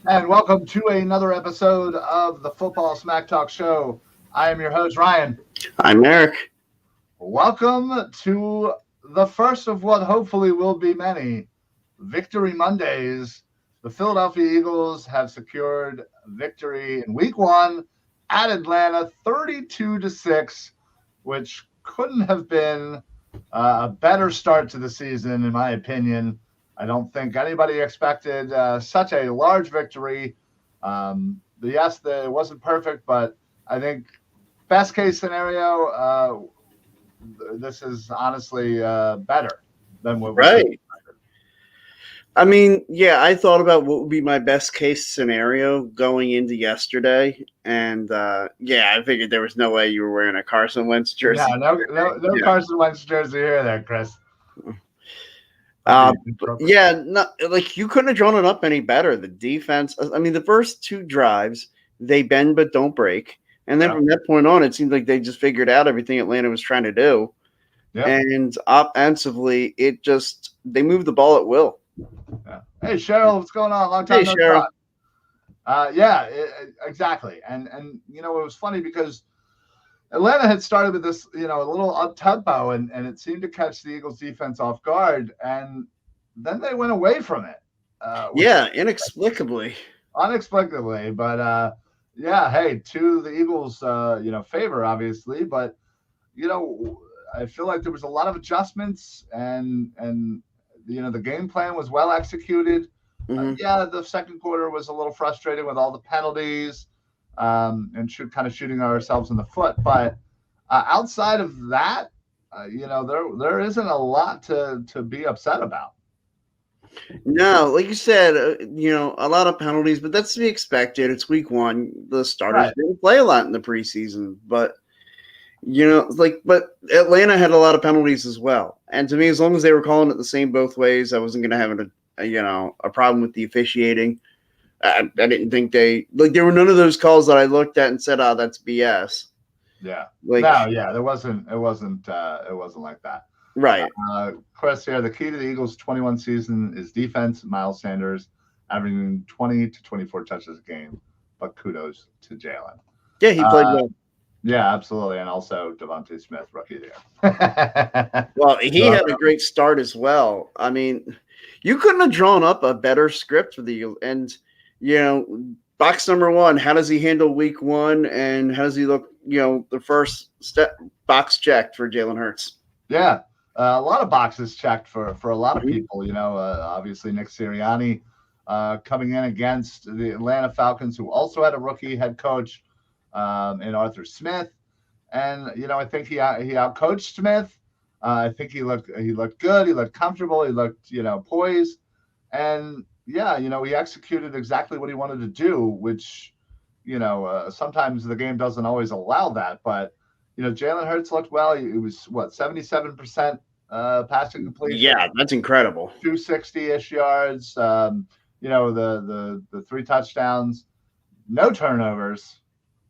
And welcome to another episode of the Football Smack Talk Show. I am your host, Ryan. I'm Eric. Welcome to the first of what hopefully will be many Victory Mondays. The Philadelphia Eagles have secured victory in week one at Atlanta, 32-6, which couldn't have been a better start to the season, in my opinion. I don't think anybody expected such a large victory. Yes, it wasn't perfect, but I think best case scenario, this is honestly better than what we could. Right. I mean, yeah, I thought about what would be my best case scenario going into yesterday, and I figured there was no way you were wearing a Carson Wentz jersey. No Carson Wentz jersey here, there, Chris. Like you couldn't have drawn it up any better. The defense, I mean, the first two drives, they bend but don't break. And then from that point on, it seemed like they just figured out everything Atlanta was trying to do. Yep. And offensively, they moved the ball at will. Yeah. Hey, Cheryl, what's going on? Long time no talk. Exactly. And it was funny because Atlanta had started with this, a little up-tempo, and it seemed to catch the Eagles defense off guard, and then they went away from it. Inexplicably. Unexplicably, but hey, to the Eagles, favor, obviously, but, I feel like there was a lot of adjustments, and the game plan was well executed. Mm-hmm. The second quarter was a little frustrating with all the penalties. And kind of shooting ourselves in the foot. But outside of that, there isn't a lot to be upset about. No, like you said, a lot of penalties, but that's to be expected. It's week one. The starters didn't play a lot in the preseason, but but Atlanta had a lot of penalties as well. And to me, as long as they were calling it the same both ways, I wasn't going to have a problem with the officiating. I didn't think there were none of those calls that I looked at and said, "Oh, that's BS." Yeah. It wasn't like that. Right. Chris here, the key to the Eagles' 21 season is defense. Miles Sanders averaging 20 to 24 touches a game, but kudos to Jalen. Yeah, he played well. Yeah, absolutely. And also Devante Smith, rookie there. Well, he had a great start as well. I mean, you couldn't have drawn up a better script for the Eagles. And box number one, how does he handle week one, and how does he look, the first step box checked for Jalen Hurts? Yeah, a lot of boxes checked for a lot of people. Obviously Nick Sirianni coming in against the Atlanta Falcons, who also had a rookie head coach in Arthur Smith. And, I think he outcoached Smith. I think he looked good. He looked comfortable. He looked, poised. And, he executed exactly what he wanted to do, which, sometimes the game doesn't always allow that. But, Jalen Hurts looked well. He was, 77% passing completion. Yeah, that's incredible. 260-ish yards, the 3 touchdowns, no turnovers.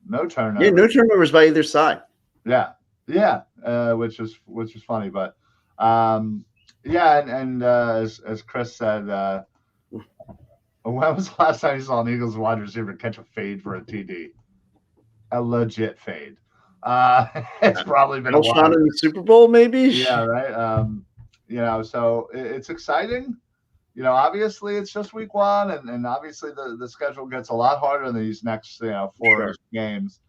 Yeah, no turnovers by either side. Yeah, which is funny. But, as Chris said, when was the last time you saw an Eagles wide receiver catch a fade for a TD? A legit fade. It's probably been a while. Shot in the Super Bowl, maybe? Yeah, right. So it's exciting. Obviously it's just week one, and obviously the schedule gets a lot harder in these next, 4 games.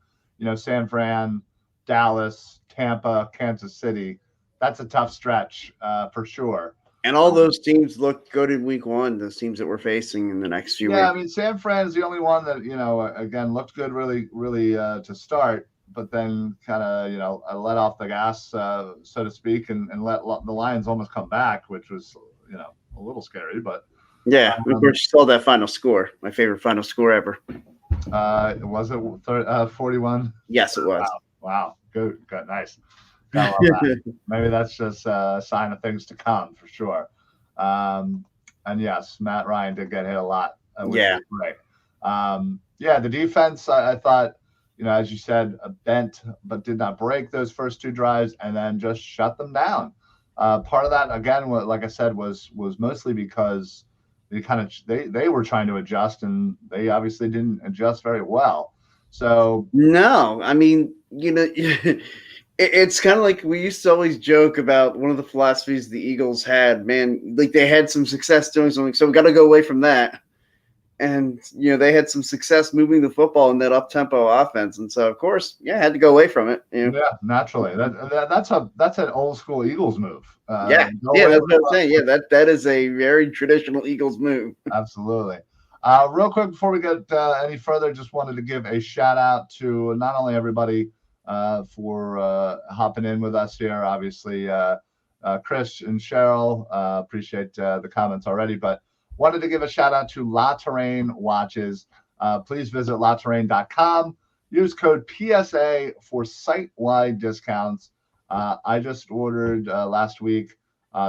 San Fran, Dallas, Tampa, Kansas City. That's a tough stretch for sure. And all those teams look good in week one, those teams that we're facing in the next few weeks. Yeah, I mean, San Fran is the only one that, again, looked good really, really to start, but then kind of, let off the gas, so to speak, and let the Lions almost come back, which was, a little scary. But yeah, of course, you saw that final score, my favorite final score ever. Was it 41? Yes, it was. Wow. Good. Nice. Maybe that's just a sign of things to come for sure. And yes, Matt Ryan did get hit a lot. Which was great. The defense, I thought, as you said, bent but did not break those first 2 drives, and then just shut them down. Part of that, again, like I said, was mostly because they were trying to adjust, and they obviously didn't adjust very well. So no, I mean, it's kind of like we used to always joke about one of the philosophies the Eagles had. Man, like they had some success doing something, so we got to go away from that. And they had some success moving the football in that up-tempo offense, and so of course, had to go away from it. Yeah, naturally. That's an old school Eagles move. That's what I'm saying. Yeah, that is a very traditional Eagles move. Absolutely. Real quick before we get any further, just wanted to give a shout out to not only everybody for hopping in with us here, obviously Chris and Cheryl. Appreciate the comments already, but wanted to give a shout out to La Terrain Watches. Please visit laterrain.com. Use code PSA for site-wide discounts. I just ordered last week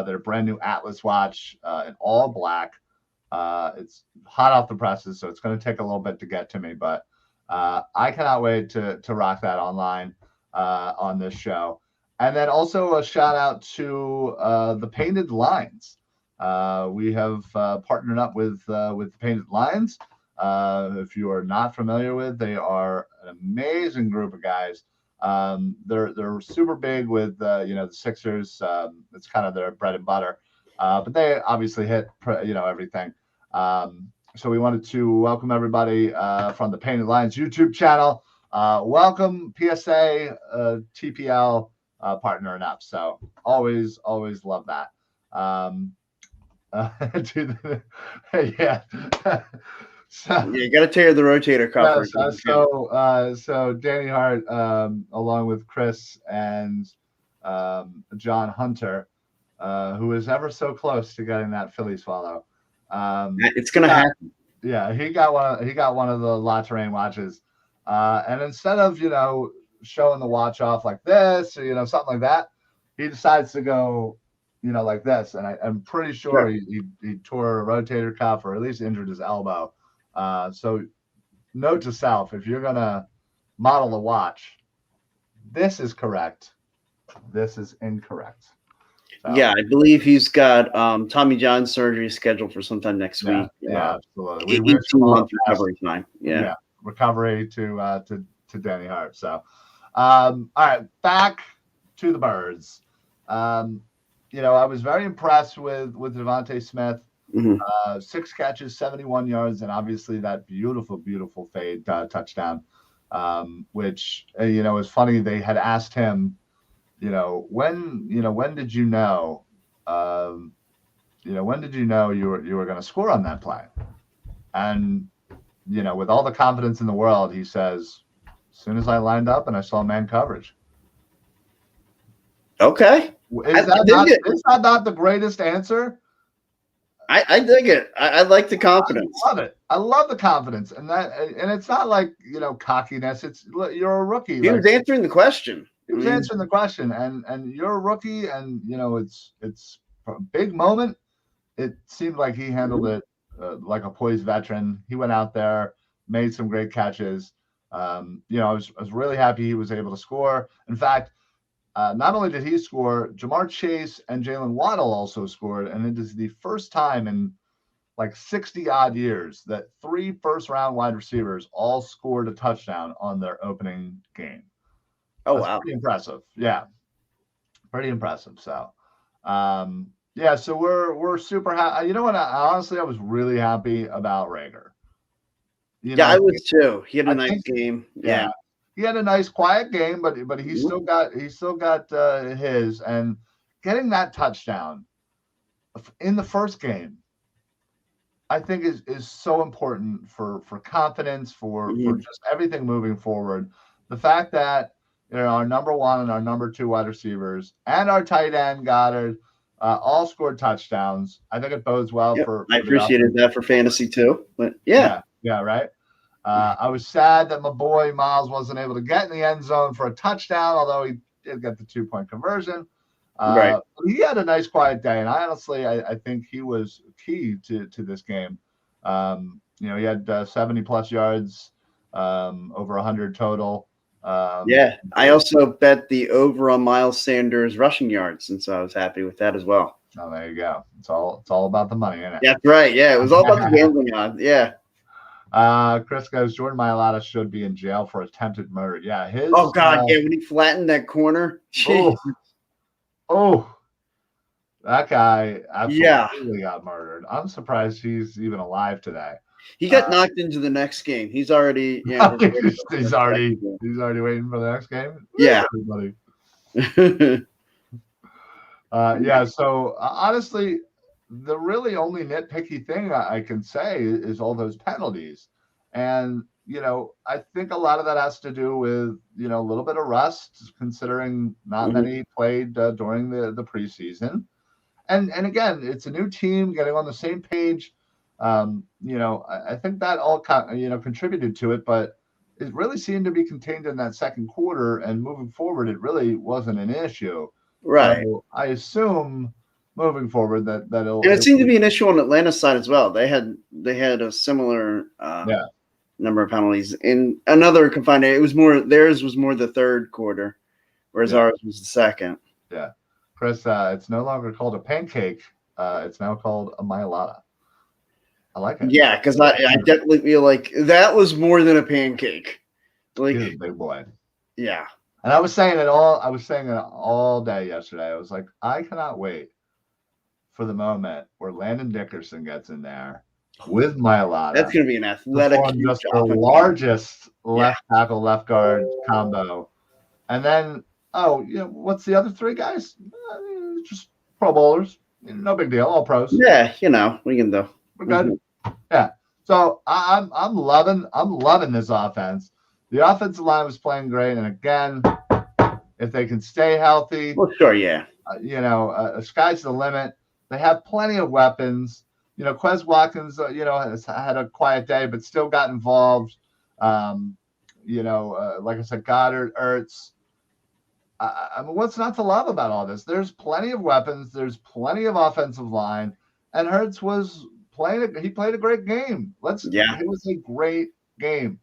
their brand new Atlas watch in all black. It's hot off the presses, so it's going to take a little bit to get to me, but I cannot wait to rock that online on this show. And then also a shout out to the Painted Lines. We have partnered up with the Painted Lines. If you are not familiar with, they are an amazing group of guys. They're super big with the Sixers. It's kind of their bread and butter, but they obviously hit everything. So we wanted to welcome everybody from the Painted Lines YouTube channel. Welcome PSA TPL partnering up. So always love that. Yeah. So, you got to tear the rotator cuff. So Danny Hart, along with Chris and John Hunter, who is ever so close to getting that Philly swallow. It's gonna happen. Yeah, he got one of the La Terrain watches, and instead of showing the watch off like this or something like that, he decides to go like this, and I'm pretty sure he tore a rotator cuff or at least injured his elbow. So note to self, if you're gonna model a watch, this is correct, this is incorrect. So, yeah, I believe he's got Tommy John surgery scheduled for sometime next week. Yeah, absolutely. 18-month recovery time. Yeah, recovery to Danny Hart. So all right, back to the Birds. I was very impressed with Devante Smith. 6 catches, 71 yards, and obviously that beautiful fade touchdown, which is funny. They had asked him, when did you know, when did you know you were going to score on that play? And with all the confidence in the world, he says, as soon as I lined up and I saw man coverage. Okay, is that not the greatest answer? I dig it. I like the confidence. I love it. I love the confidence, and it's not like cockiness. It's you're a rookie. He was answering the question. He was answering the question, and you're a rookie, and it's a big moment. It seemed like he handled it like a poised veteran. He went out there, made some great catches. I was really happy he was able to score. In fact, not only did he score, Jamar Chase and Jalen Waddle also scored, and it is the first time in like 60 odd years that 3 first-round wide receivers all scored a touchdown on their opening game. Oh, that's wow. Pretty impressive. Yeah. Pretty impressive. So, so we're super happy. You know what? Honestly, I was really happy about Rager. I was too. He had a nice game. Yeah. He had a nice quiet game, but he still got his, and getting that touchdown in the first game, I think is so important for confidence, for just everything moving forward. The fact that our number 1 and our number 2 wide receivers and our tight end Goddard all scored touchdowns. I think it bodes well for I appreciated that for fantasy too. But yeah, right. I was sad that my boy Miles wasn't able to get in the end zone for a touchdown, although he did get the 2-point conversion. Right. He had a nice quiet day, and I think he was key to this game. He had 70+ yards, over 100 total. I also bet the over on Miles Sanders rushing yards, and so I was happy with that as well. Oh, there you go. It's all about the money, isn't it? That's right. Yeah, it was all about the gambling odds. Yeah. Chris goes, Jordan Mailata should be in jail for attempted murder. Yeah, his. Oh God, yeah, when he flattened that corner. Oh, that guy absolutely got murdered. I'm surprised he's even alive today. He got knocked into the next game. He's already he's already waiting for the next game. Yeah. Yeah. So honestly, the really only nitpicky thing I can say is all those penalties, and I think a lot of that has to do with a little bit of rust, considering not many played during the preseason, and again, it's a new team getting on the same page. I think that all contributed to it, but it really seemed to be contained in that second quarter, and moving forward, it really wasn't an issue. Right. So I assume moving forward that it'll. And it seemed to be an issue on Atlanta's side as well. They had a similar number of penalties. In another confined area, theirs was more the third quarter, whereas ours was the second. Yeah. Chris, it's no longer called a pancake. It's now called a Mailata. I like it. Yeah, because I definitely feel like that was more than a pancake. Like, he's a big boy. Yeah. And I was saying it all day yesterday. I was like, I cannot wait for the moment where Landon Dickerson gets in there with Mailata. That's going to be an athletic. Just the largest left tackle, left guard combo. And then, what's the other three guys? Just Pro Bowlers. No big deal. All pros. Yeah, we can do. We're good. Yeah. So I'm loving this offense. The offensive line was playing great, and again, if they can stay healthy, well, sure, yeah. Sky's the limit. They have plenty of weapons. Quez Watkins, has had a quiet day, but still got involved. Like I said, Goddard, Ertz. I mean, what's not to love about all this? There's plenty of weapons. There's plenty of offensive line, and Ertz was he played a great game. It was a great game.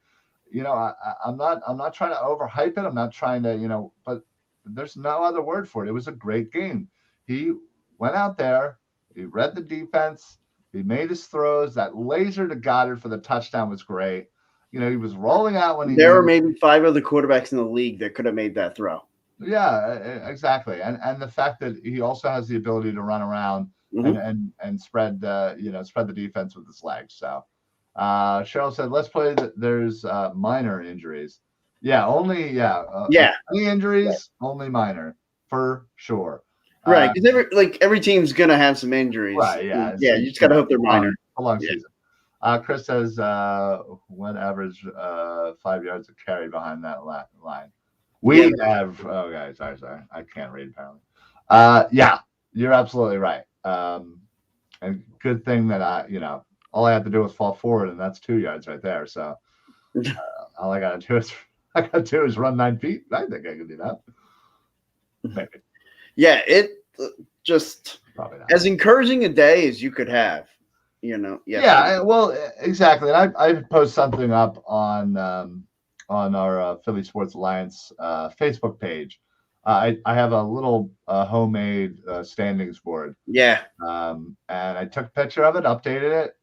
I'm not trying to overhype it. I'm not trying to, but there's no other word for it. It was a great game. He went out there, he read the defense, he made his throws. That laser to Goddard for the touchdown was great. He was rolling out when there were maybe 5 other quarterbacks in the league that could have made that throw. Yeah, exactly. And the fact that he also has the ability to run around and spread the defense with his legs. So Cheryl said, let's play there's minor injuries. Only injuries, only minor for sure. Right, because every team's gonna have some injuries. Right, yeah. You just gotta hope they're minor. A long season. Chris says one average 5 yards of carry behind that line. We have sorry. I can't read apparently. You're absolutely right. And good thing that all I have to do is fall forward, and that's 2 yards right there. So all I gotta do is run 9 feet. I think I can do that. Maybe. Yeah, it just as encouraging a day as you could have. Yeah, well, exactly. And I post something up on our Philly Sports Alliance Facebook page. I have a little homemade standings board. Yeah. And I took a picture of it, updated it.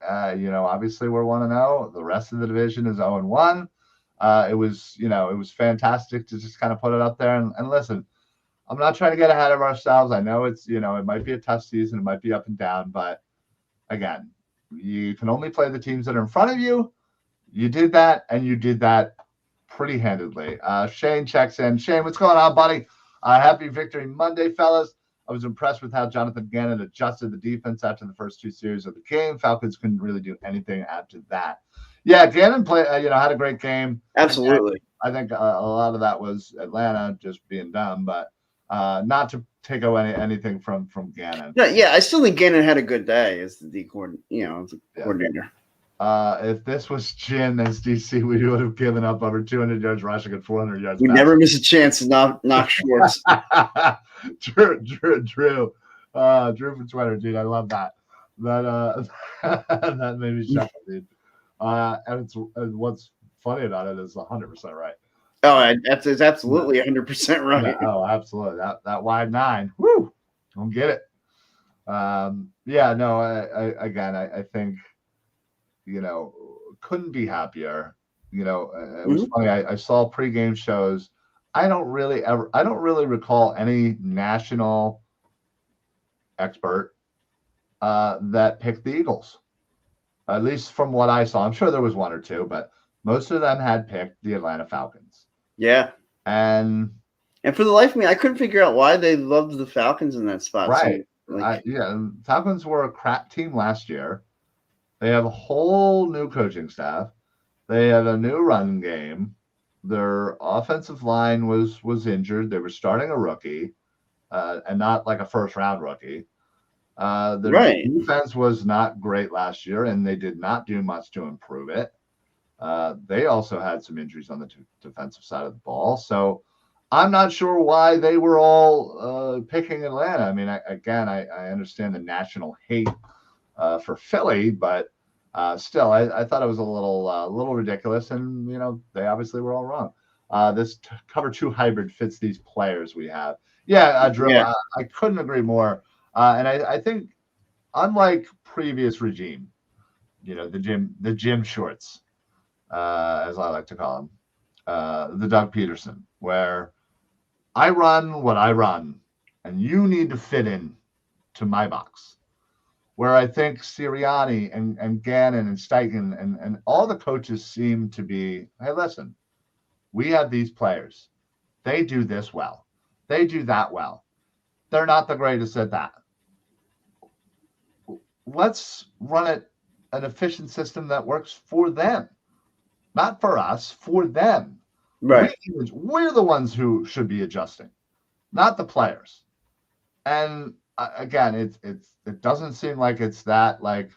Obviously we're 1-0. The rest of the division is 0-1. It was fantastic to just kind of put it up there and listen. I'm not trying to get ahead of ourselves. I know it's it might be a tough season, it might be up and down, but again, you can only play the teams that are in front of you. You did that, and you did that pretty handedly. Shane checks in. Shane, what's going on, buddy? Happy Victory Monday, fellas. I was impressed with how Jonathan Gannon adjusted the defense after the first 2 series of the game. Falcons couldn't really do anything after that. Yeah, Gannon had a great game. Absolutely. I think a lot of that was Atlanta just being dumb, but not to take away anything from Gannon. Yeah, I still think Gannon had a good day as the coordinator. If this was Jim as DC, we would have given up over 200 yards rushing and 400 yards. We never miss a chance to knock Schwartz. Drew from Twitter, dude. I love that. That made me chuckle, dude. And what's funny about it is 100% right. Oh, that's absolutely 100% right. Oh, absolutely. That wide 9. Woo! Don't get it. Yeah, no, I think, couldn't be happier. It was Mhm. funny. I saw pregame shows. I don't really recall any national expert that picked the Eagles, at least from what I saw. I'm sure there was one or two, but most of them had picked the Atlanta Falcons. Yeah. And And for the life of me, I couldn't figure out why they loved the Falcons in that spot. So, right, yeah, Falcons were a crap team last year. They have a whole new coaching staff. They have a new run game. Their offensive line was injured. They were starting a rookie, and not like a first round rookie. Their right. defense was not great last year, and they did not do much to improve it. They also had some injuries on the defensive side of the ball. So I'm not sure why they were all picking Atlanta. I mean, I understand the national hate for Philly, but still, I thought it was a little ridiculous, and they obviously were all wrong. This cover two hybrid fits these players we have. Yeah, Drew, Yeah. I couldn't agree more. And I think, unlike previous regime, the gym shorts, as I like to call them, the Doug Peterson, where I run what I run, and you need to fit in to my box. Where I think Sirianni and Gannon and Steichen and all the coaches seem to be, hey, listen, we have these players. They do this well. They do that well. They're not the greatest at that. Let's run it an efficient system that works for them, not for us, for them. Right. We're the ones who should be adjusting, not the players. And again, it doesn't seem like it's that like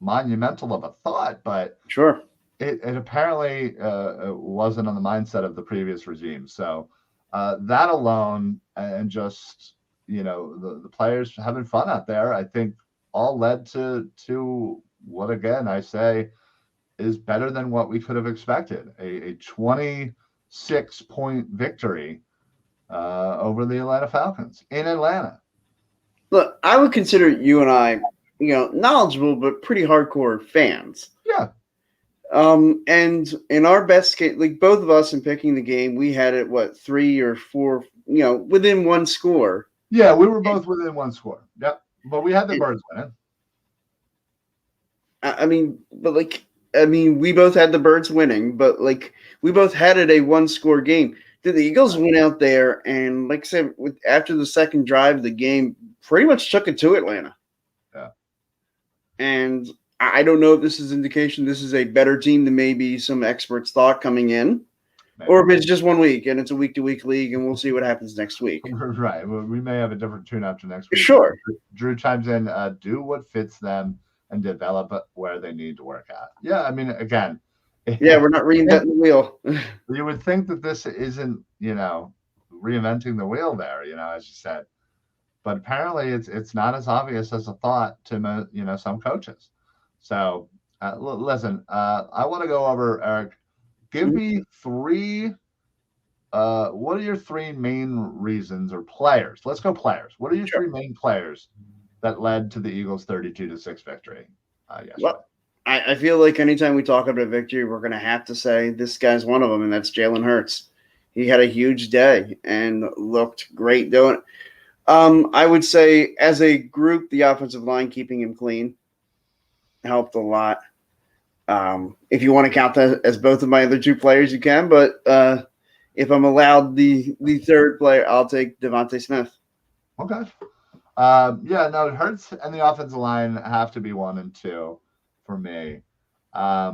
monumental of a thought, but Sure. it apparently wasn't on the mindset of the previous regime. So that alone, and just the players having fun out there, I think all led to what, again, I say is better than what we could have expected. A 26-point victory over the Atlanta Falcons in Atlanta. Look, I would consider you and I, knowledgeable but pretty hardcore fans. Yeah. And in our best case, like both of us in picking the game, we had it 3 or 4, within one score. Yeah, we were both within one score. Yep. But we had the Birds winning. We both had the Birds winning, but we both had it a one score game. The Eagles went out there and, like I said, after the second drive of the game, pretty much took it to Atlanta. Yeah. And I don't know if this is indication this is a better team than maybe some experts thought coming in, or if it's just 1 week and it's a week-to-week league, and we'll see what happens next week. Right. Well, we may have a different tune after next week. Sure. Drew chimes in, do what fits them and develop where they need to work at. Yeah, I mean, again. Yeah, we're not reinventing the wheel. You would think that this isn't, reinventing the wheel there, as you said. But apparently it's not as obvious as a thought to, some coaches. So, listen, I want to go over, Eric, give me three. What are your three main reasons, or players? Let's go players. What are your three main players that led to the Eagles' 32-6 victory yesterday? Well, I feel like anytime we talk about a victory, we're going to have to say this guy's one of them, and that's Jalen Hurts. He had a huge day and looked great doing it. I would say, as a group, the offensive line keeping him clean helped a lot. If you want to count that as both of my other two players, you can. But if I'm allowed the third player, I'll take Devante Smith. Okay. Hurts and the offensive line have to be 1 and 2 for me. As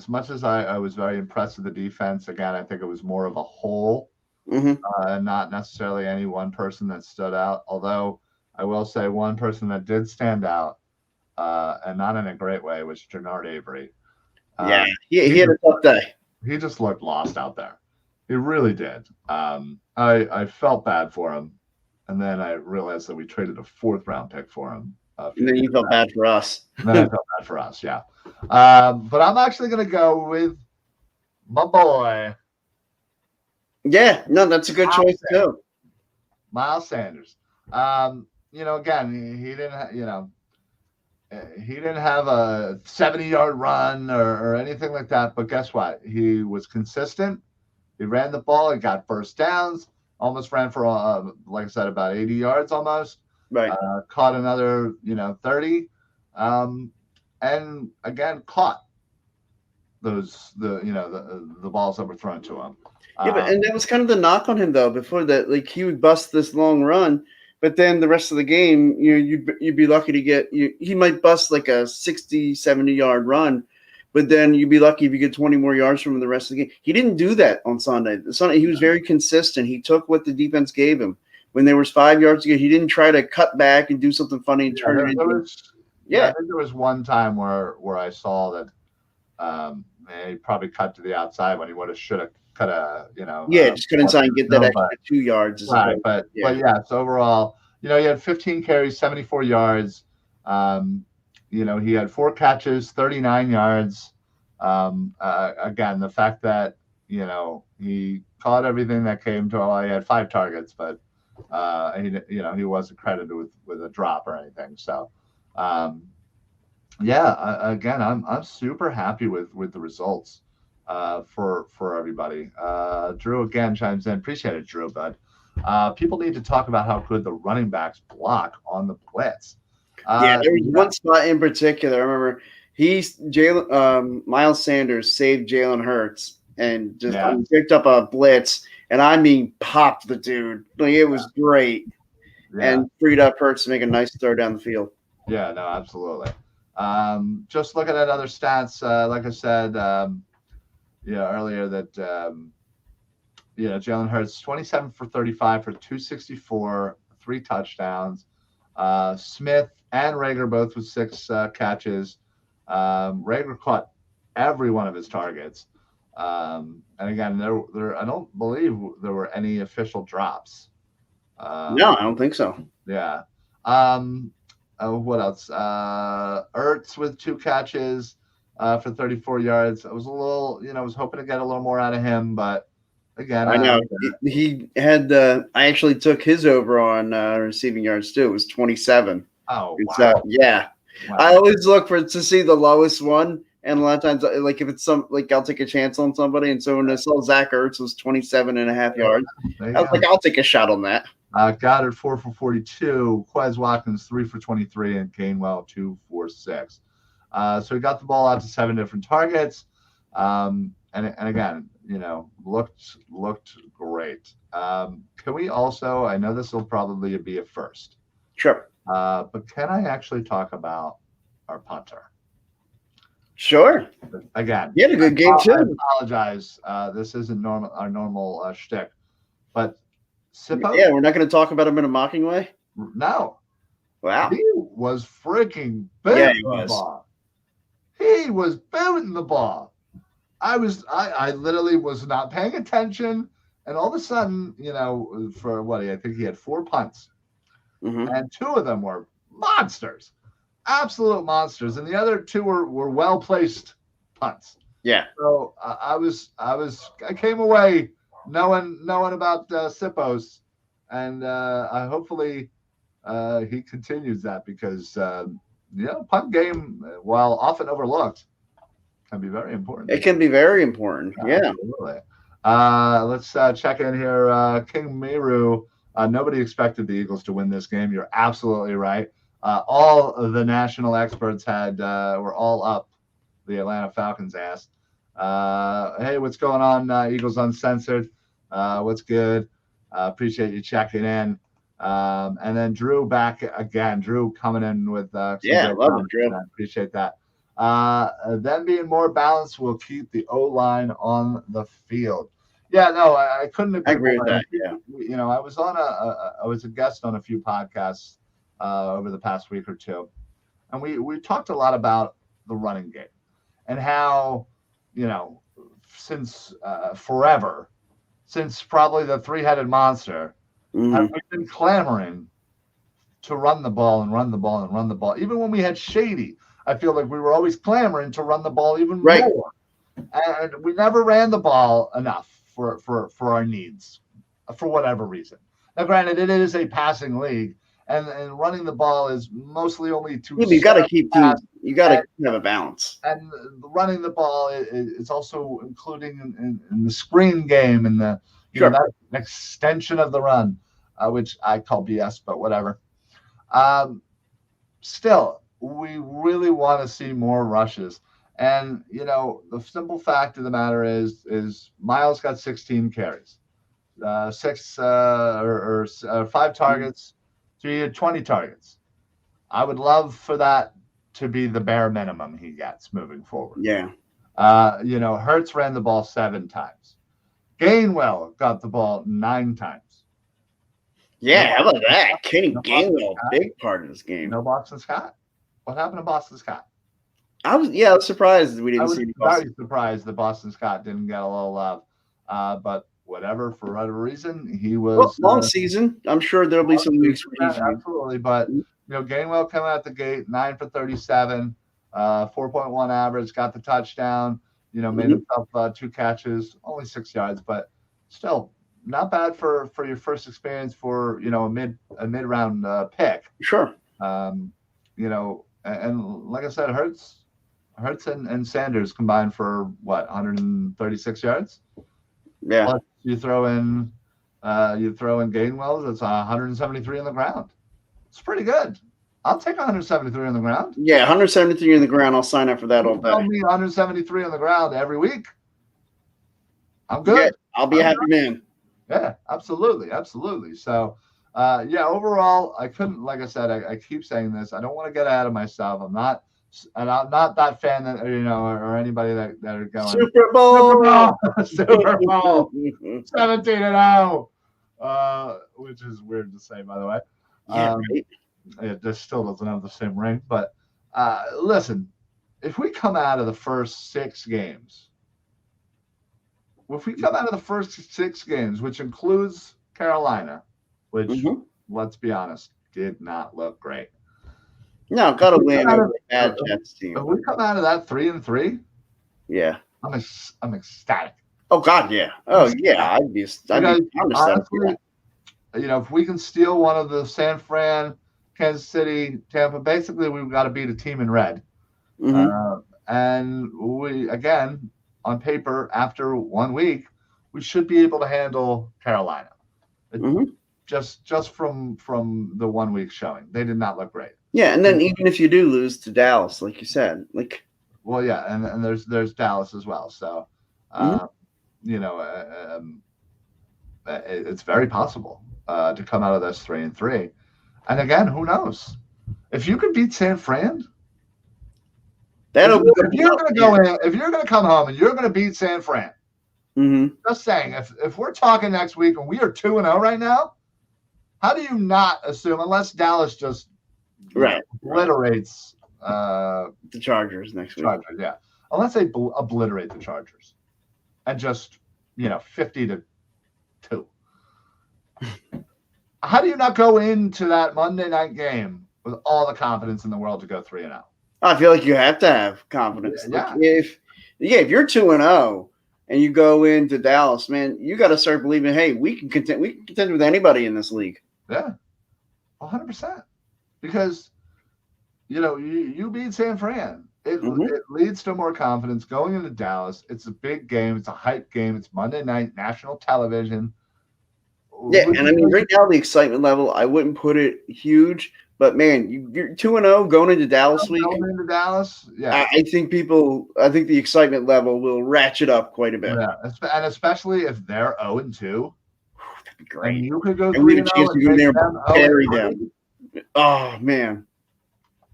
much as I was very impressed with the defense, again, I think it was more of a whole, not necessarily any one person that stood out. Although I will say one person that did stand out, and not in a great way, was Jernard Avery. He had a tough day. He just looked lost out there. He really did. I felt bad for him, and then I realized that we traded a 4th-round pick for him. And then you felt bad for us. And then I felt bad for us, yeah. But I'm actually going to go with my boy. Yeah, no, that's a good choice too. Miles Sanders. Again, he didn't, he didn't have a 70-yard run or anything like that. But guess what? He was consistent. He ran the ball. He got first downs. Almost ran for, like I said, about 80 yards almost. Right. Caught another, 30. And again, caught the balls that were thrown to him. And that was kind of the knock on him though. Before that, like he would bust this long run, but then the rest of the game, you'd be lucky to get he might bust like a 60, 70-yard run, but then you'd be lucky if you get 20 more yards from him the rest of the game. He didn't do that on Sunday. Sunday he was very consistent. He took what the defense gave him. When there was 5 yards to go, he didn't try to cut back and do something funny and turn it into. I think there was one time where I saw that he probably cut to the outside when he should have cut just cut inside and get that extra 2 yards. Right, but so overall, he had 15 carries, 74 yards. He had 4 catches, 39 yards. Again, the fact that he caught everything that came to him. He had 5 targets, but he wasn't credited with a drop or anything. So, again, I'm super happy with the results for everybody. Drew again chimes in. Appreciate it, Drew, bud. People need to talk about how good the running backs block on the blitz. There was one spot in particular. I remember Miles Sanders saved Jalen Hurts and just picked up a blitz, and I mean popped the dude. Like it was great, and freed up Hurts to make a nice throw down the field. Yeah, no, absolutely. Just looking at other stats, like I said, earlier that Jalen Hurts 27 for 35 for 264, 3 touchdowns. Smith and Rager both with 6 catches. Rager caught every one of his targets. And again, there I don't believe there were any official drops. No, I don't think so. Yeah. What else? Ertz with 2 catches for 34 yards. I was a little, I was hoping to get a little more out of him, but again, I know he had. I actually took his over on receiving yards too. It was 27. Oh, wow. Wow. I always look to see the lowest one, and a lot of times, like if it's I'll take a chance on somebody. And so when I saw Zach Ertz was 27.5 yards, I was like, I'll take a shot on that. Goddard 4 for 42, Quez Watkins 3 for 23, and Gainwell 2 for 6. So he got the ball out to 7 different targets, and again, looked great. Can we also? I know this will probably be a first. Sure. But can I actually talk about our punter? Sure. Again, he had a good game too. I apologize. This isn't our normal shtick, but Sippo. Yeah, we're not going to talk about him in a mocking way. No. Wow. He was freaking booting the ball. He was booting the ball. I literally was not paying attention, and all of a sudden, for what I think he had 4 punts. Mm-hmm. And 2 of them were monsters, absolute monsters, and the other 2 were well placed punts. Yeah. So I came away knowing about Sippos, and hopefully he continues that because punt game, while often overlooked, can be very important. It can be very important. Yeah. Absolutely. Let's check in here. King Miru. Nobody expected the Eagles to win this game. You're absolutely right. All of the national experts were all up the Atlanta Falcons' ass. Hey, what's going on, Eagles Uncensored? What's good? Appreciate you checking in. And then Drew back again. Drew coming in with love it, Drew. I appreciate that. Them being more balanced will keep the O-line on the field. Yeah, no, I couldn't agree with that. Yeah, I was I was a guest on a few podcasts over the past week or two, and we talked a lot about the running game and how since forever, since probably the 3-headed monster, have we been clamoring to run the ball and run the ball and run the ball. Even when we had Shady, I feel like we were always clamoring to run the ball even more, and we never ran the ball enough for our needs, for whatever reason. Now, granted, it is a passing league, and running the ball is mostly only to. Yeah, you got to keep teams. You got to have a balance. And running the ball is also including in the screen game and the that extension of the run, which I call BS, but whatever. Still, we really want to see more rushes. And the simple fact of the matter is Miles got 16 carries, 5 targets, 20 targets. I would love for that to be the bare minimum he gets moving forward. Yeah. Hurts ran the ball 7 times. Gainwell got the ball 9 times. Yeah, how about that? Kenny Gainwell, big part of this game. No Boston Scott. What happened to Boston Scott? I was surprised we didn't see Boston. I was very surprised that Boston Scott didn't get a little love. But whatever, for whatever reason, he was long season. I'm sure there'll be some weeks where he's absolutely. But Gainwell coming out the gate, 9 for 37, 4.1 average, got the touchdown. Made himself 2 catches, only 6 yards, but still not bad for your first experience for a mid round pick. Sure. And like I said, Hurts and Sanders combined for 136 yards. Yeah. Plus you throw in Gainwell, that's 173 on the ground. It's pretty good. I'll take 173 on the ground. Yeah, 173 on the ground. I'll sign up for that all day. Tell me 173 on the ground every week. I'm good. Yeah, I'll be a happy man. Yeah, absolutely. So, overall, I couldn't. Like I said, I keep saying this. I don't want to get ahead of myself. I'm not that fan that or anybody that are going Super Bowl 17-0, which is weird to say, by the way. Yeah, right. It just still doesn't have the same ring. But listen, if we come out of the first 6 games, which includes Carolina, which let's be honest, did not look great. No, got to win over a bad Jets team. If we come out of that 3-3, yeah, I'm ecstatic. Oh God, yeah. Oh yeah, I'd be honestly, if we can steal one of the San Fran, Kansas City, Tampa, basically we've got to beat a team in red. And we, again, on paper, after 1 week, we should be able to handle Carolina. Just from the 1 week showing, they did not look great. Yeah, and then even if you do lose to Dallas, like you said, and there's Dallas as well. So, it's very possible to come out of this 3-3. And again, who knows? If you can beat San Fran, if you're going to come home and you're going to beat San Fran, just saying, if we're talking next week and we are 2-0 right now, how do you not assume, unless Dallas just obliterates the Chargers next week? Yeah, unless they obliterate the Chargers and just 50-2. How do you not go into that Monday night game with all the confidence in the world to go 3-0? I feel like you have to have confidence. Yeah. If you're 2-0 and you go into Dallas, man, you got to start believing, hey, we can contend with anybody in this league. Yeah, 100%. Because you beat San Fran. It leads to more confidence going into Dallas. It's a big game. It's a hype game. It's Monday night, national television. Yeah, and I mean, right now the excitement level, I wouldn't put it huge, but man, you're 2-0 going into Dallas week. Going into Dallas, yeah. I think the excitement level will ratchet up quite a bit. Yeah, and especially if they're 0-2. That'd be great. And you could go 3-0 and we have a chance to go in there and bury them. Oh man.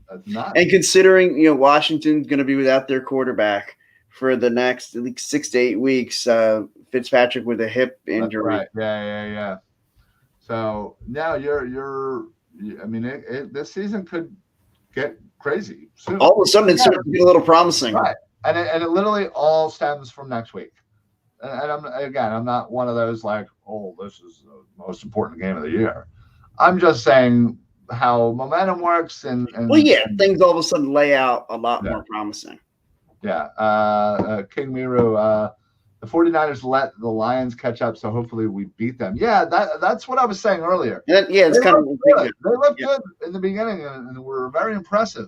That's not. And considering Washington's going to be without their quarterback for the next 6 to 8 weeks, Fitzpatrick with a hip injury. That's right. Yeah. So now this season could get crazy soon. All of a sudden, it's starting to get a little promising. Right, and it literally all stems from next week. And I'm not one of those like, oh, this is the most important game of the year. I'm just saying how momentum works and things all of a sudden lay out a lot more promising. Yeah. King Miru, the 49ers let the Lions catch up, so hopefully we beat them. Yeah, that's what I was saying earlier. It's kind of good. They looked good in the beginning and were very impressive.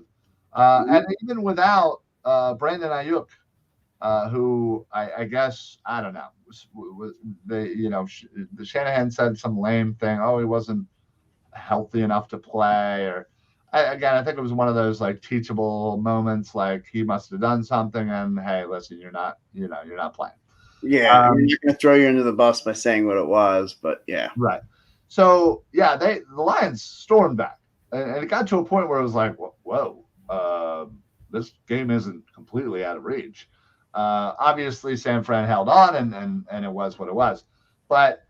And even without Brandon Ayuk, who I guess, I don't know, the Shanahan said some lame thing. Oh, he wasn't healthy enough to play, or I think it was one of those like teachable moments, like he must have done something, and hey, listen, you're not playing. Yeah, you're not going to throw you under the bus by saying what it was, but yeah. Right. So yeah, the Lions stormed back, and it got to a point where it was like, whoa, this game isn't completely out of reach. Obviously, San Fran held on, and it was what it was, but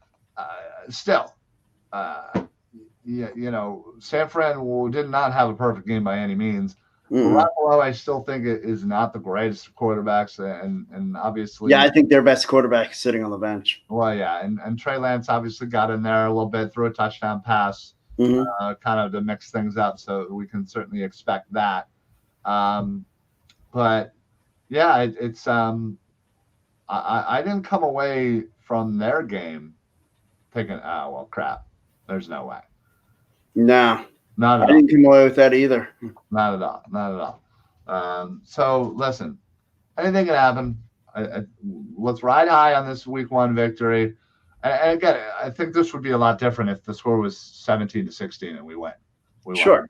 still, San Fran did not have a perfect game by any means. Garoppolo, I still think it is not the greatest of quarterbacks, and obviously, yeah, I think their best quarterback is sitting on the bench. Well, yeah, and Trey Lance obviously got in there a little bit, threw a touchdown pass, kind of to mix things up, so we can certainly expect that. But yeah, it's I didn't come away from their game thinking, oh well, crap, there's no way. No. Not at all. I didn't come away with that either. Not at all. So listen, anything can happen. Let's ride high on this week 1 victory. And again, I think this would be a lot different if the score was 17-16 and we win. Sure.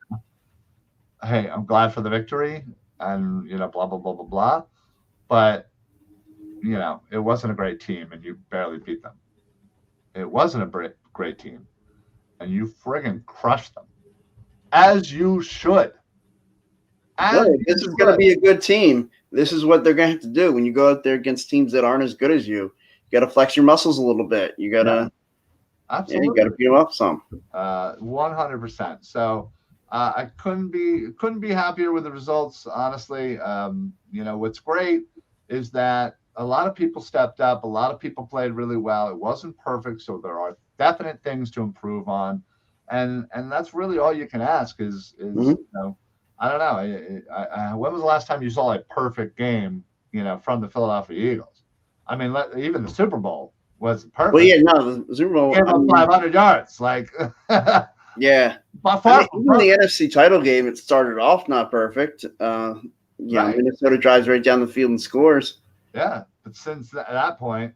Hey, I'm glad for the victory, and blah blah blah blah blah. But it wasn't a great team, and you barely beat them. It wasn't a great team, and you friggin' crushed them. As you should. This is going to be a good team. This is what they're going to have to do when you go out there against teams that aren't as good as you. You got to flex your muscles a little bit. You got to, absolutely, you got to beat them up some. 100%. So I couldn't be happier with the results. Honestly, what's great is that a lot of people stepped up. A lot of people played really well. It wasn't perfect, so there are definite things to improve on. And that's really all you can ask is I don't know. When was the last time you saw a perfect game, from the Philadelphia Eagles? I mean, even the Super Bowl was perfect. Well, yeah, no, the Super Bowl gave up 500 yards, like yeah. By far, even the NFC title game, it started off not perfect. Minnesota drives right down the field and scores. Yeah, but since that point.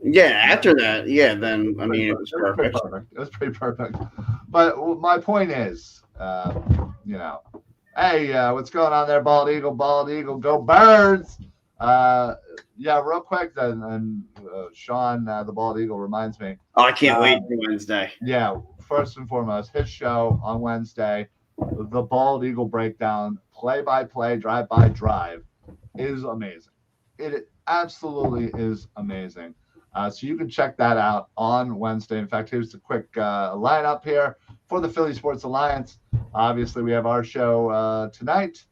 Yeah, after that, then I mean it was perfect. It was pretty perfect. But my point is, hey, what's going on there, Bald Eagle? Bald Eagle, go Birds! Real quick, and Sean, the Bald Eagle, reminds me. Oh, I can't wait for Wednesday. Yeah, first and foremost, his show on Wednesday, the Bald Eagle Breakdown, play-by-play, drive-by-drive, is amazing. It absolutely is amazing. So you can check that out on Wednesday. In fact, here's the quick lineup here for the Philly Sports Alliance. Obviously, we have our show tonight.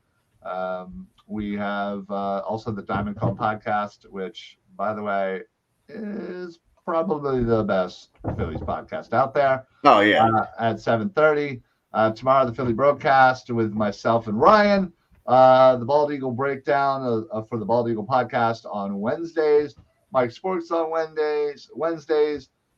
We have also the Diamond Club podcast, which, by the way, is probably the best Phillies podcast out there. Oh, yeah. At 7:30. Tomorrow, the Philly broadcast with myself and Ryan. The Bald Eagle Breakdown for the Bald Eagle podcast on Wednesdays. Mike Sports on Wednesdays,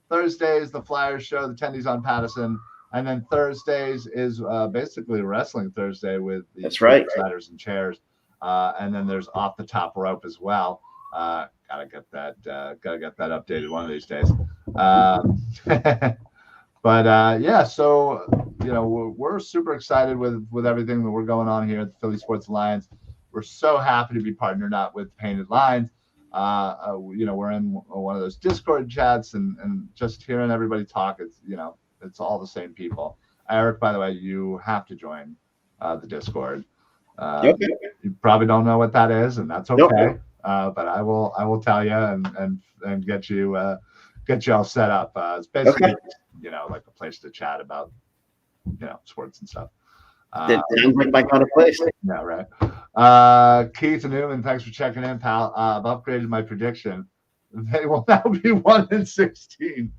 Thursdays, the Flyers show, the Tendies on Patterson, and then Thursdays is basically Wrestling Thursday with the Sliders and Chairs, and then there's Off the Top Rope as well. Gotta get that updated one of these days. But so we're super excited with everything that we're going on here at the Philly Sports Alliance. We're so happy to be partnered up with Painted Lines. We're in one of those Discord chats and just hearing everybody talk. It's all the same people. Eric, by the way, you have to join the Discord. Okay. You probably don't know what that is, and that's okay. Nope. But I will tell you and get you all set up. It's basically like a place to chat about sports and stuff. It sounds like my kind of place. Yeah, right. Keith Newman, thanks for checking in, pal. I've upgraded my prediction. They will now be 1-16.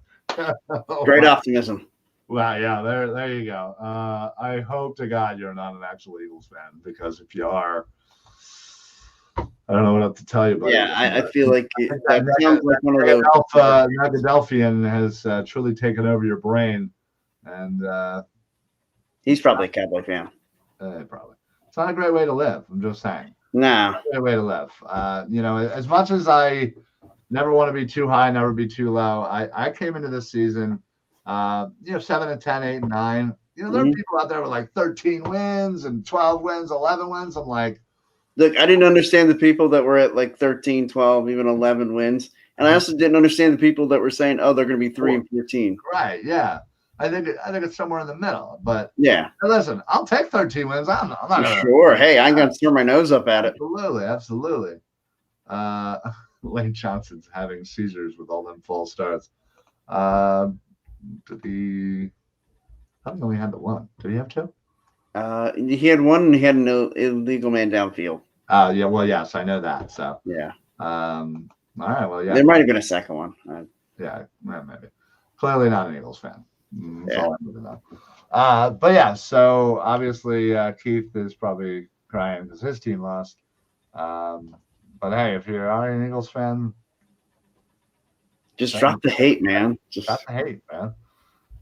Great optimism. Well, yeah, there you go. I hope to God you're not an actual Eagles fan, because if you are, I don't know what else to tell you, buddy. Yeah, I feel like that sounds like one of those. Philadelphian has truly taken over your brain, and he's probably a Cowboy fan. Probably. It's not a great way to live. I'm just saying. No. It's not a great way to live. As much as I never want to be too high, never be too low, I came into this season, 7-10, 8-9. There are people out there with like 13 wins and 12 wins, 11 wins. I'm like, look, I didn't understand the people that were at like 13, 12, even 11 wins. And I also didn't understand the people that were saying, oh, they're going to be 3-14. Right. Yeah. I think it's somewhere in the middle. But yeah. Listen, I'll take 13 wins. I'm not gonna, sure. Hey, I ain't going to turn my nose up at it. Absolutely. Lane Johnson's having seizures with all them false starts. I don't know. He had the one. Did he have two? He had one, and he had an illegal man downfield. Yeah. Well, yes, I know that. So yeah. All right. Well, yeah. There might have been a second one. Yeah, maybe. Clearly not an Eagles fan. That's yeah. all I need to know. But yeah. So obviously, Keith is probably crying because his team lost. But hey, if you are an Eagles fan, just drop the hate, man. Just drop the hate, man.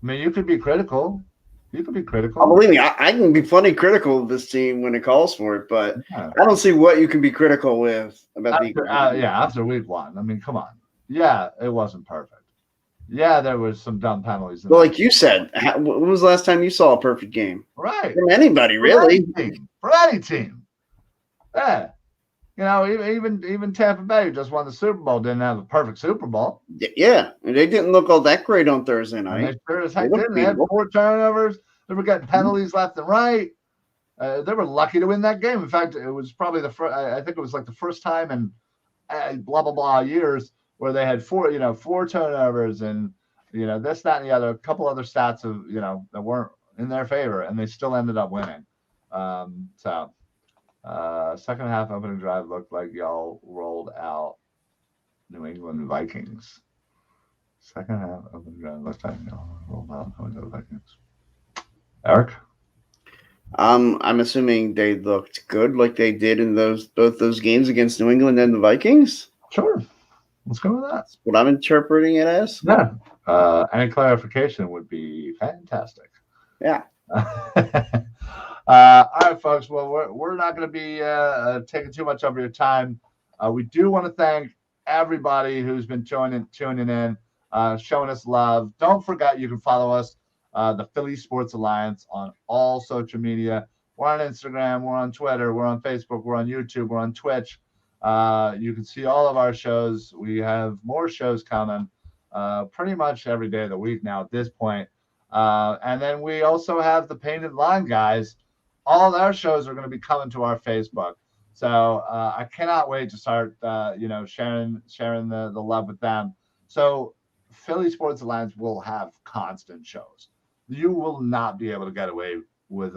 I mean, you could be critical. Oh, believe me, I can be plenty critical of this team when it calls for it, but I don't see what you can be critical with about after week one. I mean, come on. Yeah, it wasn't perfect. Yeah, there was some dumb penalties. Well, like you said, when was the last time you saw a perfect game? Right. From anybody, really. For any team. Yeah. Even Tampa Bay, who just won the Super Bowl, didn't have a perfect Super Bowl. Yeah, and they didn't look all that great on Thursday night. They sure as heck didn't. They had 4 turnovers. They were getting penalties left and right. They were lucky to win that game. In fact, it was probably the first. I think it was like the first time in blah blah blah years where they had 4 turnovers and this, that, and the other. A couple other stats of that weren't in their favor, and they still ended up winning. Second half opening drive looked like y'all rolled out New England Vikings. Second half opening drive looked like y'all rolled out New England Vikings. Eric? I'm assuming they looked good like they did in both those games against New England and the Vikings. Sure. Let's go with that. That's what I'm interpreting it as. Yeah. Any clarification would be fantastic. Yeah. All right, folks. Well, we're not going to be taking too much of your time. We do want to thank everybody who's been tuning in, showing us love. Don't forget, you can follow us, the Philly Sports Alliance, on all social media. We're on Instagram, we're on Twitter, we're on Facebook, we're on YouTube, we're on Twitch. You can see all of our shows. We have more shows coming pretty much every day of the week now at this point. And then we also have the Painted Line guys. All their shows are going to be coming to our Facebook. So I cannot wait to start, sharing the love with them. So Philly Sports Alliance will have constant shows. You will not be able to get away with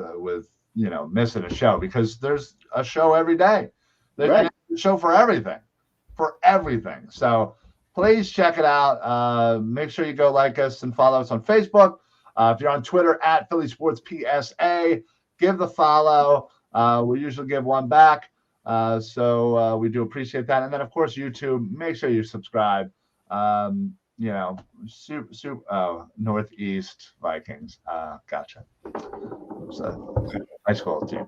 missing a show because there's a show every day. There's a show for everything. So please check it out. Make sure you go like us and follow us on Facebook. If you're on Twitter at Philly Sports PSA, give the follow. We usually give one back. So we do appreciate that. And then, of course, YouTube, make sure you subscribe. Northeast Vikings. Gotcha. It's a high school team.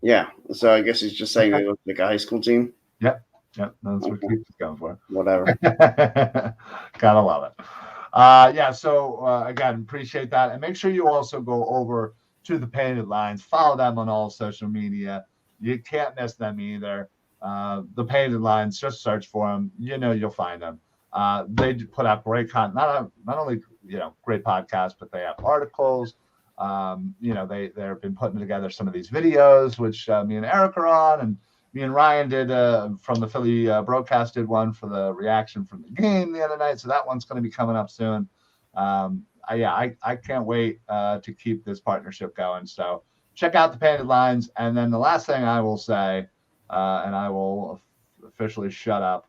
Yeah. So I guess he's just saying they look like a high school team. Yep. That's what Keith's going for. Whatever. Gotta love it. So again, appreciate that. And make sure you also go over to the Painted Lines. Follow them on all social media. You can't miss them either. The Painted Lines, just search for them. You'll find them. They put out great content, not only great podcasts, but they have articles. They've been putting together some of these videos, which me and Eric are on, and me and Ryan did from the Philly broadcast did one for the reaction from the game the other night. So that one's going to be coming up soon. I can't wait to keep this partnership going. So check out the Painted Lines. And then the last thing I will say, and I will officially shut up,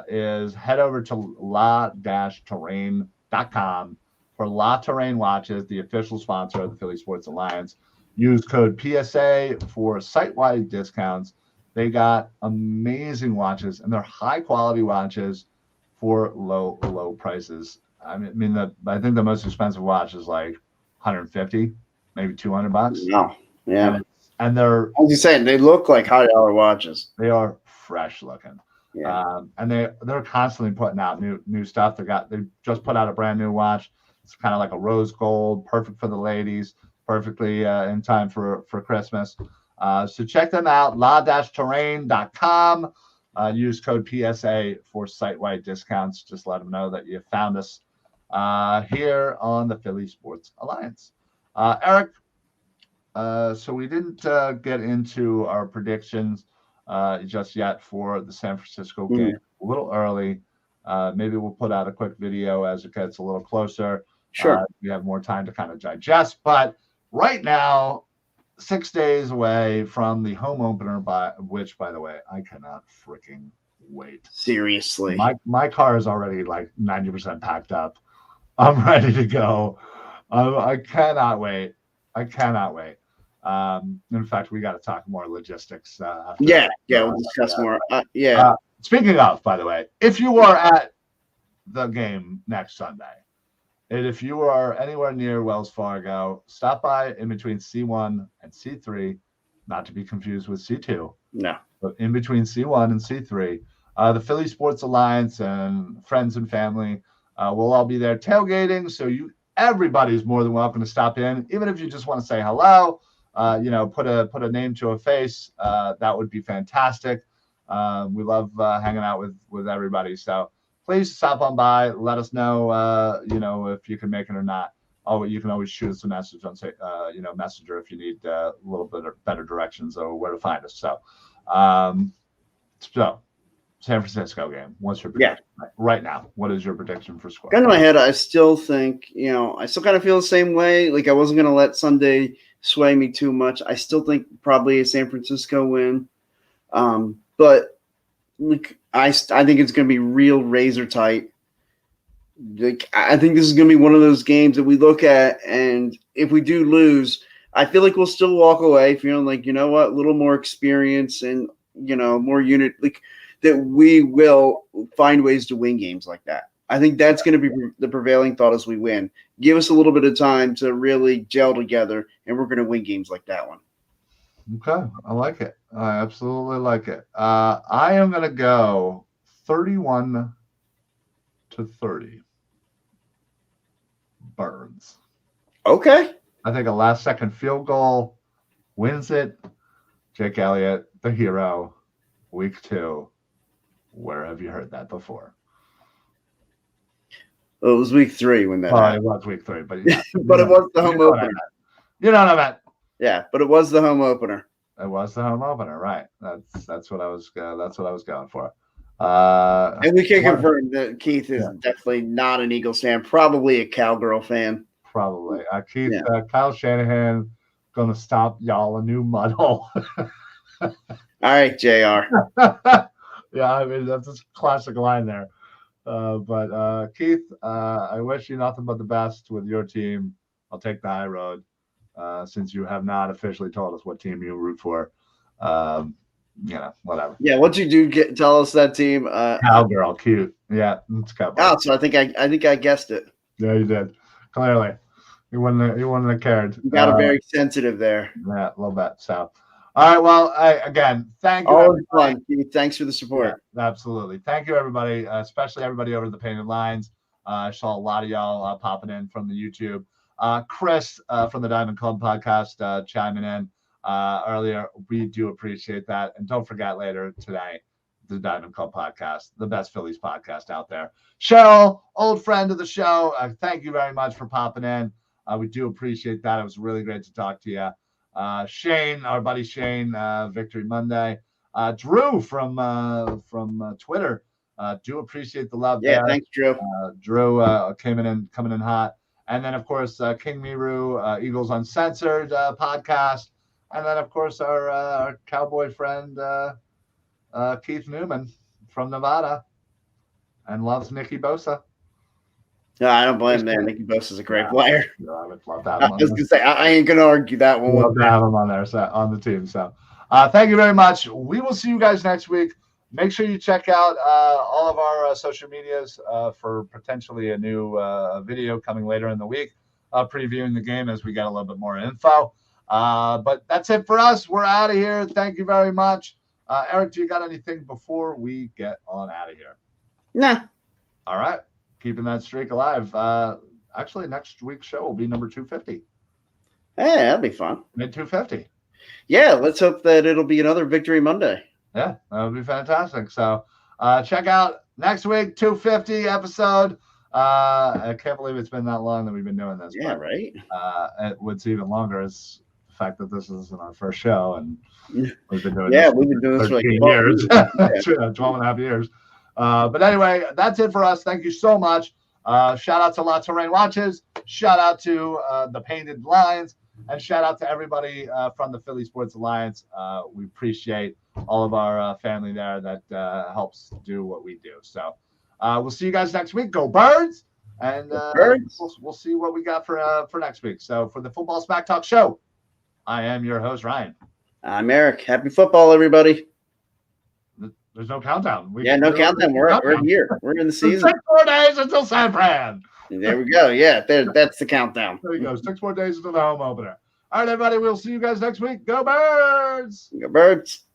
is head over to la-terrain.com for La Terrain Watches, the official sponsor of the Philly Sports Alliance. Use code PSA for site-wide discounts. They got amazing watches, and they're high quality watches for low prices. I think the most expensive watch is like 150, maybe $200. No, yeah. And they're, as you saying, they look like high dollar watches. They are fresh looking. Yeah. And they're constantly putting out new stuff. They just put out a brand new watch. It's kind of like a rose gold, perfect for the ladies, perfectly in time for Christmas. So check them out, la-terrain.com. Use code PSA for site-wide discounts. Just let them know that you found us here on the Philly Sports Alliance. Eric, so we didn't get into our predictions just yet for the San Francisco game. A little early. Maybe we'll put out a quick video as it gets a little closer. Sure. We have more time to kind of digest. But right now, 6 days away from the home opener, which, by the way, I cannot freaking wait. Seriously. My car is already like 90% packed up. I'm ready to go. I cannot wait. In fact, we got to talk more logistics. We'll discuss more. Speaking of, by the way, if you are at the game next Sunday, and if you are anywhere near Wells Fargo, stop by in between C1 and C3, not to be confused with C2. No. But in between C1 and C3, the Philly Sports Alliance and friends and family will all be there tailgating. So everybody's more than welcome to stop in, even if you just want to say hello. Put a name to a face. That would be fantastic. We love hanging out with everybody. So please stop on by. Let us know, if you can make it or not. Oh, you can always shoot us a message on, Messenger if you need a little bit of better directions or where to find us. So, San Francisco game. What's your prediction right now? What is your prediction for score? Gun to my head, I still think, I still kind of feel the same way. Like I wasn't going to let Sunday sway me too much. I still think probably a San Francisco win. But look, I think it's going to be real razor tight. Like I think this is going to be one of those games that we look at, and if we do lose, I feel like we'll still walk away feeling like, a little more experience and, more unit, like that we will find ways to win games like that. I think that's going to be the prevailing thought as we win. Give us a little bit of time to really gel together, and we're going to win games like that one. Okay, I like it. I absolutely like it. I am going to go 31-30. Birds. Okay. I think a last-second field goal wins it. Jake Elliott, the hero, week 2. Where have you heard that before? Well, it was week 3 when that happened. It was week 3, but yeah. But it was the home opener. You know what I meant. Yeah, but it was the home opener. It was the home opener, right? That's what I was. That's what I was going for. And we can confirm that Keith is definitely not an Eagles fan. Probably a Cowgirl fan. Probably. Keith, Kyle Shanahan, going to stop y'all a new mud hole. All right, JR. Yeah, I mean that's a classic line there. But Keith, I wish you nothing but the best with your team. I'll take the high road. Since you have not officially told us what team you root for, whatever. Yeah, once you do tell us that team, Cowgirl, cute. Yeah, it's Cowgirl. Oh, so I think I guessed it. Yeah, you did. Clearly, you wouldn't have cared. You got very sensitive there. Yeah, a little bit. So, all right. Well, again, thank you. Always fun. Thanks for the support. Yeah, absolutely. Thank you, everybody, especially everybody over the Painted Lines. I saw a lot of y'all popping in from the YouTube. Chris from the Diamond Club podcast chiming in earlier. We do appreciate that. And don't forget later today, the Diamond Club podcast, the best Phillies podcast out there. Cheryl, old friend of the show, thank you very much for popping in. We do appreciate that. It was really great to talk to you. Shane, our buddy Shane, Victory Monday. Drew from Twitter. Do appreciate the love. Yeah, there. Thanks, Drew. Drew coming in hot. And then, of course, King Miru, Eagles Uncensored podcast. And then, of course, our cowboy friend, Keith Newman from Nevada, and loves Nicky Bosa. No, I don't blame him there. Nicky Bosa's a great player. Yeah, I would love to have I him was going to say, I ain't going to argue that one. Love to have him on there, on the team. So, Thank you very much. We will see you guys next week. Make sure you check out all of our social medias for potentially a new video coming later in the week, previewing the game as we get a little bit more info. But that's it for us. We're out of here. Thank you very much. Eric, do you got anything before we get on out of here? Nah. All right. Keeping that streak alive. Actually, next week's show will be number 250. Hey, that'll be fun. Mid 250. Yeah, let's hope that it'll be another Victory Monday. Yeah, that would be fantastic. So check out next week, 250 episode. I can't believe it's been that long that we've been doing this. Yeah, but, right. What's even longer is the fact that this isn't our first show, and we've been doing we've been doing this for like years, 12 and a half years. But anyway, that's it for us. Thank you so much. Shout out to Lots of Rain Watches. Shout out to the Painted Lines. And shout out to everybody from the Philly Sports Alliance. We appreciate all of our family there that helps do what we do. So we'll see you guys next week. Go Birds! And we'll see what we got for next week. So for the Football Smack Talk Show, I am your host, Ryan. I'm Eric. Happy football, everybody. There's no countdown. No countdown. We're here. We're in the season. 6 more days until San Fran. There we go. Yeah, that's the countdown. There you go. 6 more days until the home opener. All right, everybody. We'll see you guys next week. Go Birds! Go Birds!